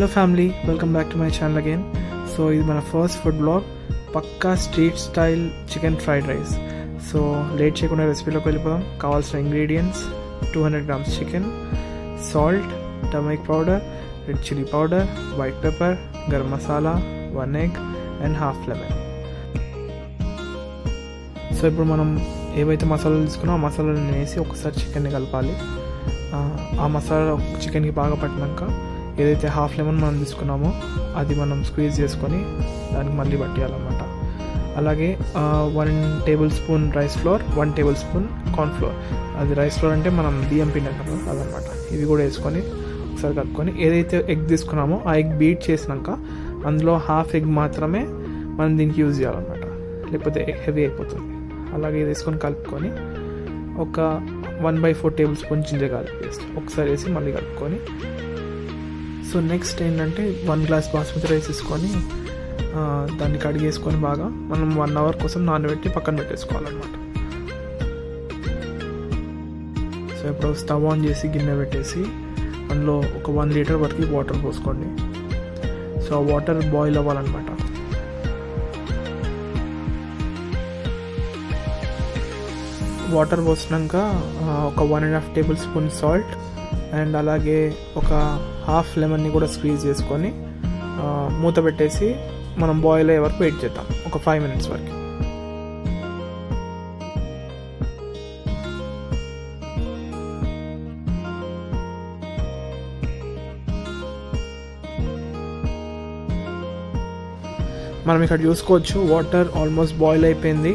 Hello family, welcome back to my channel again. So this is my first food vlog, Pakka street style chicken fried rice. So late chekuna recipe loki velipodam. Kavalsina ingredients: 200 grams chicken, salt, turmeric powder, red chili powder, white pepper, garam masala, 1 egg and half lemon. So ఇప్పుడు మనం ఏవైతే మసాలాలు తీసుకున్నామో ఆ మసాలాలను వేసి ఒకసారి చికెన్ని కలపాలి. ఆ మసాలా చికెన్కి బాగా పట్టినాక ఏదైతే హాఫ్ లెమన్ మనం తీసుకున్నామో అది మనం స్క్వీజ్ చేసుకొని దానికి మళ్ళీ పట్టేయాలన్నమాట. అలాగే 1 table spoon rice flour, 1 table spoon corn flour. అది రైస్ ఫ్లోర్ అంటే మనం బియ్యం పిండి అంటాము అదనమాట. ఇవి కూడా వేసుకొని ఒకసారి కలుపుకొని ఏదైతే ఎగ్ తీసుకున్నామో ఆ ఎగ్ బీట్ చేసినాక అందులో హాఫ్ ఎగ్ మాత్రమే మనం దీనికి యూజ్ చేయాలన్నమాట, లేకపోతే హెవీ అయిపోతుంది. అలాగే వేసుకొని కలుపుకొని ఒక 1/4 tablespoon ginger garlic paste ఒకసారి వేసి మళ్ళీ కలుపుకొని, సో నెక్స్ట్ ఏంటంటే 1 గ్లాస్ బాస్మతి రైస్ తీసుకొని దాన్ని కడిగేసుకొని బాగా మనం 1 అవర్ కోసం నానబెట్టి పక్కన పెట్టేసుకోవాలన్నమాట. సో ఇప్పుడు స్టవ్ ఆన్ చేసి గిన్నె పెట్టేసి అందులో ఒక 1 లీటర్ వరకు వాటర్ పోసుకోండి. సో ఆ వాటర్ బాయిల్ అవ్వాలన్నమాట. వాటర్ పోసినాక ఒక 1.5 టేబుల్ స్పూన్ సాల్ట్ అండ్ అలాగే ఒక హాఫ్ లెమన్ని కూడా స్క్వీజ్ చేసుకొని మూత పెట్టేసి మనం బాయిల్ అయ్యే వరకు వెయిట్ చేద్దాం, ఒక 5 మినిట్స్ వరకు. మనం ఇక్కడ చూసుకోవచ్చు వాటర్ ఆల్మోస్ట్ బాయిల్ అయిపోయింది,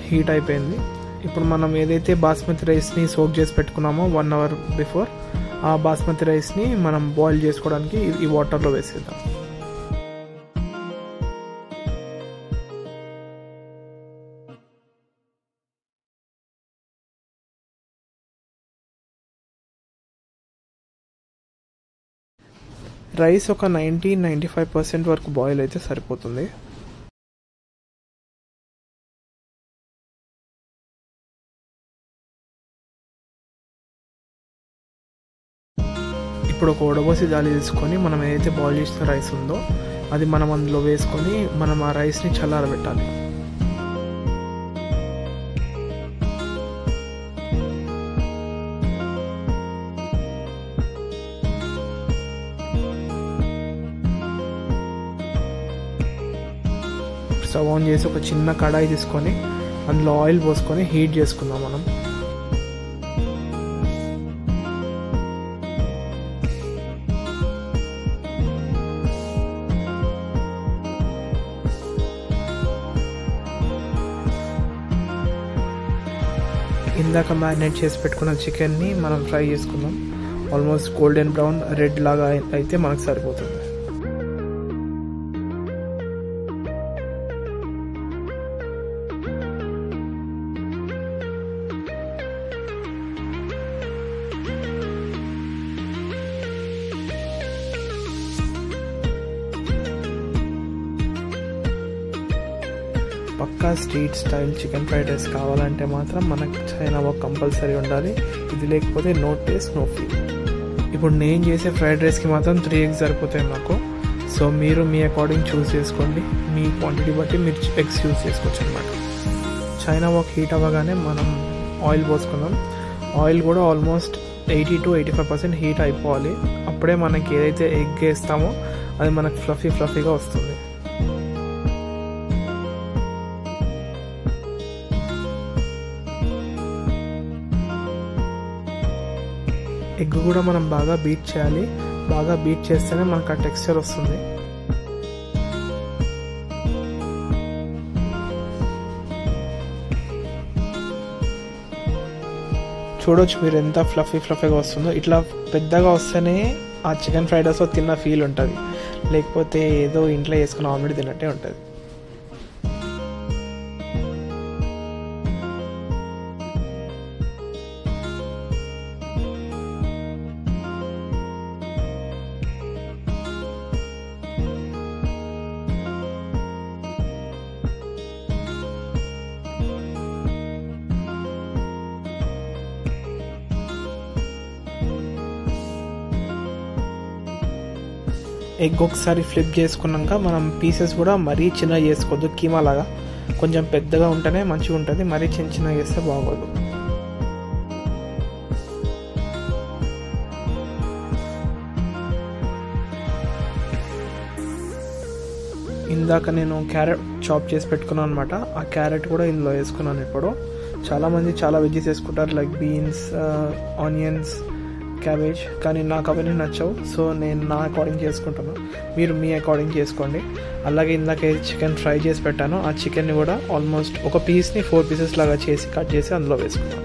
హీట్ అయిపోయింది. ఇప్పుడు మనం ఏదైతే బాస్మతి రైస్ని సోక్ చేసి పెట్టుకున్నామో 1 అవర్ బిఫోర్, ఆ బాస్మతి రైస్ని మనం బాయిల్ చేసుకోవడానికి ఈ వాటర్లో వేసేద్దాం. రైస్ ఒక 90-95% వరకు బాయిల్ అయితే సరిపోతుంది. ఇప్పుడు ఒక ఉడబోసి జాలి తీసుకొని మనం ఏదైతే బాయిల్ చేసిన రైస్ ఉందో అది మనం అందులో వేసుకొని మనం ఆ రైస్ని చల్లారబెట్టాలి. స్టవ్ ఆన్ చేసి ఒక చిన్న కడాయి తీసుకొని అందులో ఆయిల్ పోసుకొని హీట్ చేసుకుందాం మనం. ఇందాక మ్యారినేట్ చేసి పెట్టుకున్న చికెన్ని మనం ఫ్రై చేసుకుందాం. ఆల్మోస్ట్ గోల్డెన్ బ్రౌన్ రెడ్ లాగా అయితే మనకు సరిపోతుంది. పక్కా street style chicken fried rice కావాలంటే మాత్రం మనకు చైనా వాక్ కంపల్సరీ ఉండాలి. ఇది లేకపోతే నో టేస్ట్ నో ఫీల్. ఇప్పుడు నేను చేసే ఫ్రైడ్ రైస్కి మాత్రం 3 eggs సరిపోతాయి నాకు. సో మీరు మీ అకార్డింగ్ చూస్ చేసుకోండి, మీ క్వాంటిటీ బట్టి మీరు ఎగ్స్ యూస్ చేసుకోవచ్చు అనమాట. చైనా వాక్ హీట్ అవ్వగానే మనం ఆయిల్ పోసుకుందాం. ఆయిల్ కూడా ఆల్మోస్ట్ 80-85% హీట్ అయిపోవాలి. అప్పుడే మనకి ఏదైతే ఎగ్ వేస్తామో అది మనకు ఫ్లఫీగా వస్తుంది. ఎగ్ కూడా మనం బాగా బీట్ చేయాలి. బాగా బీట్ చేస్తేనే మనకు ఆ టెక్స్చర్ వస్తుంది. చూడొచ్చు మీరు ఎంత ఫ్లఫీగా వస్తుందో. ఇట్లా పెద్దగా వస్తేనే ఆ చికెన్ ఫ్రైడ్ రైస్ తిన్న ఫీల్ ఉంటుంది, లేకపోతే ఏదో ఇంట్లో వేసుకుని ఆమ్లెట్ తిన్నట్టే ఉంటుంది. ఎగ్ ఒకసారి ఫ్లిప్ చేసుకున్నాక మనం పీసెస్ కూడా మరీ చిన్నగా చేసుకోవద్దు, కీమా లాగా కొంచెం పెద్దగా ఉంటేనే మంచిగా ఉంటుంది, మరీ చిన్నగా చేస్తే బాగోదు. ఇందాక నేను క్యారెట్ చాప్ చేసి పెట్టుకున్నాను అనమాట. ఆ క్యారెట్ కూడా ఇందులో వేసుకున్నాను. ఇప్పుడు చాలామంది చాలా వెజ్జెస్ వేసుకుంటారు, లైక్ బీన్స్, ఆనియన్స్, క్యాబేజ్, కానీ నాకు అవన్నీ నచ్చవు. సో నేను నా అకార్డింగ్ చేసుకుంటాను, మీరు మీ అకార్డింగ్ చేసుకోండి. అలాగే ఇందాక చికెన్ ఫ్రై చేసి పెట్టాను, ఆ చికెన్ని కూడా ఆల్మోస్ట్ ఒక పీస్ని 4 పీసెస్ లాగా చేసి కట్ చేసి అందులో వేసుకున్నాను.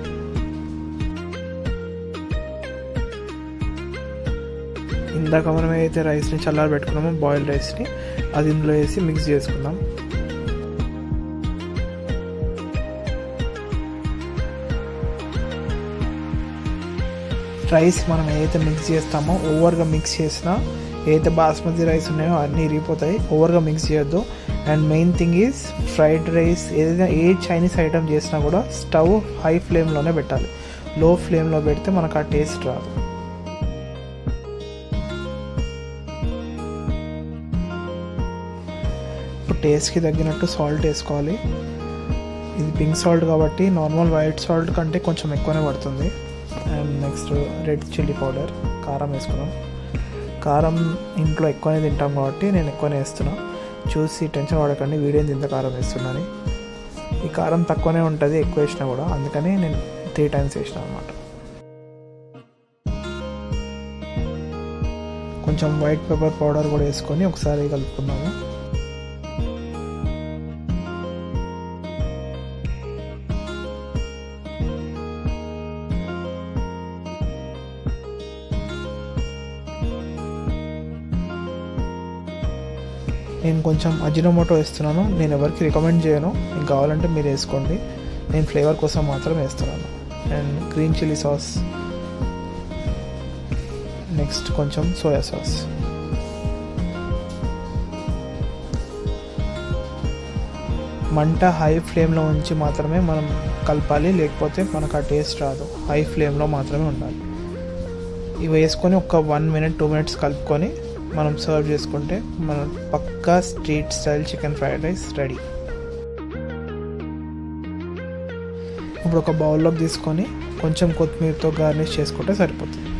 ఇందాక మనం ఏదైతే రైస్ని చల్లారి పెట్టుకున్నామో బాయిల్డ్ రైస్ని అది ఇందులో వేసి మిక్స్ చేసుకుందాం. రైస్ మనం ఏదైతే మిక్స్ చేస్తామో ఓవర్గా మిక్స్ చేసినా ఏదైతే బాస్మతి రైస్ ఉన్నాయో అన్నీ ఇరిగిపోతాయి. ఓవర్గా మిక్స్ చేయొద్దు. And main thing is fried rice ఏదైనా ఏ చైనీస్ ఐటమ్ చేసినా కూడా స్టవ్ హై ఫ్లేమ్లోనే పెట్టాలి. లో ఫ్లేమ్లో పెడితే మనకు ఆ టేస్ట్ రాదు. టేస్ట్కి తగ్గినట్టు సాల్ట్ వేసుకోవాలి. ఇది పింక్ సాల్ట్ కాబట్టి నార్మల్ వైట్ సాల్ట్ కంటే కొంచెం ఎక్కువనే పడుతుంది. And next red chilli powder, కారం వేసుకున్నాం. కారం ఇంట్లో ఎక్కువనే తింటాం కాబట్టి నేను ఎక్కువనే వేస్తున్నా. చూసి టెన్షన్ పడకండి వీడియో ఇంత కారం వేస్తున్నాను. ఈ కారం తక్కువనే ఉంటుంది ఎక్కువ వేసినా కూడా, అందుకని నేను 3 times వేసిన అనమాట. కొంచెం వైట్ పెప్పర్ పౌడర్ కూడా వేసుకొని ఒకసారి కలుపుకున్నాము. నేను కొంచెం అజినోమోటో వేస్తున్నాను. నేను ఎవరికి రికమెండ్ చేయను, మీకు కావాలంటే మీరు వేసుకోండి. నేను ఫ్లేవర్ కోసం మాత్రం వేస్తున్నాను. And green chilli sauce, next కొంచెం సోయా సాస్. మంట హై ఫ్లేమ్లో ఉంచి మాత్రమే మనం కలపాలి, లేకపోతే మనకు ఆ టేస్ట్ రాదు. హై ఫ్లేమ్లో మాత్రమే ఉండాలి. ఇవి వేసుకొని ఒక 1 minute 2 minutes కలుపుకొని మనం సర్వ్ చేసుకుంటే మన పక్కా street style chicken fried rice ready. ఇప్పుడు ఒక బౌల్లోకి తీసుకొని కొంచెం కొత్తిమీరతో గార్నిష్ చేసుకుంటే సరిపోతుంది.